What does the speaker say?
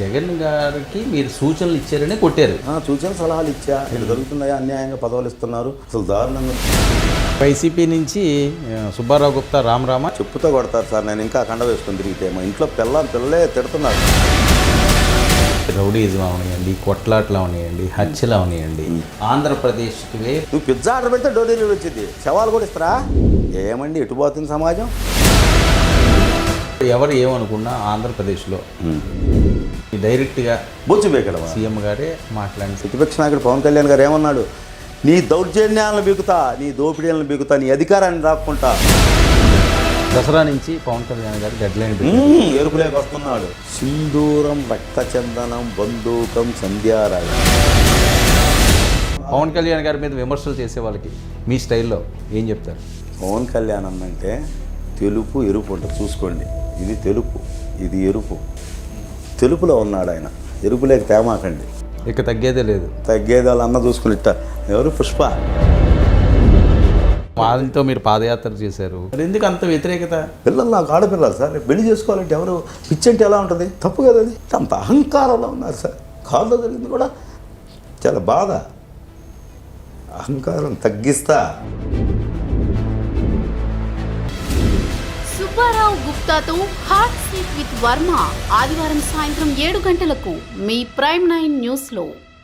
జగన్ గారికి మీరు సూచనలు ఇచ్చారని కొట్టారు. సూచన సలహాలు ఇచ్చా, ఇక్కడ జరుగుతున్నాయా, అన్యాయంగా పదవులు ఇస్తున్నారు, అసలు దారుణంగా. వైసీపీ నుంచి సుబ్బారావు గుప్తా రామరామ చెప్పుతో కొడతారు సార్. నేను ఇంకా కండ వేసుకొని తిరిగితే మా ఇంట్లో పిల్లలే తిడుతున్నారు. రౌడీజం అవనియండి, కొట్లాట్లు అవనియండి, హత్యలు అవనియండి, ఆంధ్రప్రదేశ్కి నువ్వు పిజ్జా ఆర్డర్ పెడితే డోర్ డెలివరీ వచ్చింది, శవాలు కూడా ఇస్తారా? ఏమండి ఎటుపోతుంది సమాజం? ఎవరు ఏమనుకున్నా ఆంధ్రప్రదేశ్లో డైరెక్ట్గా బొచ్చు బేకడమా సీఎం గారే మాట్లాడి ప్రతిపక్ష నాయకుడు పవన్ కళ్యాణ్ గారు ఏమన్నాడు? నీ దౌర్జన్యాలను బీగుతా, నీ దోపిడీలను బీగుతా, నీ అధికారాన్ని రాక్కుంటా. దసరా నుంచి పవన్ కళ్యాణ్ గారు డెడ్ లైన్ ఎరుపులేక వస్తున్నాడు. సింధూరం, రక్త చందనం, బంధూకం, సంధ్యారాగ. పవన్ కళ్యాణ్ గారి మీద విమర్శలు చేసే వాళ్ళకి మీ స్టైల్లో ఏం చెప్తారు? పవన్ కళ్యాణ్ అంటే తెలుపు ఎరుపు ఉంటుంది, చూసుకోండి. ఇది తెలుపు, ఇది ఎరుపు. తెలుపులో ఉన్నాడు ఆయన, ఎరుపులేక తేమాకండి. ఇక తగ్గేదే లేదు. తగ్గేది వాళ్ళు అన్న చూసుకుని ఇట్ట. ఎవరు? పుష్ప. వాళ్ళతో మీరు పాదయాత్ర చేశారు, మరి ఎందుకు అంత వ్యతిరేకత? పిల్లలు నాకు ఆడపిల్లలు సార్, పెళ్లి చేసుకోవాలంటే ఎవరు పిచ్చి అంటే ఎలా ఉంటుంది? తప్పు కదా అది. అంత అహంకారంలో ఉన్నారు సార్. కారులో జరిగింది కూడా చాలా బాధ. అహంకారం తగ్గిస్తా. సుబ్బారావు గుప్తాతో హాట్ సీట్ విత్ వర్మ ఆదివారం సాయంత్రం 7 గంటలకు మీ ప్రైమ్ 9 న్యూస్లో.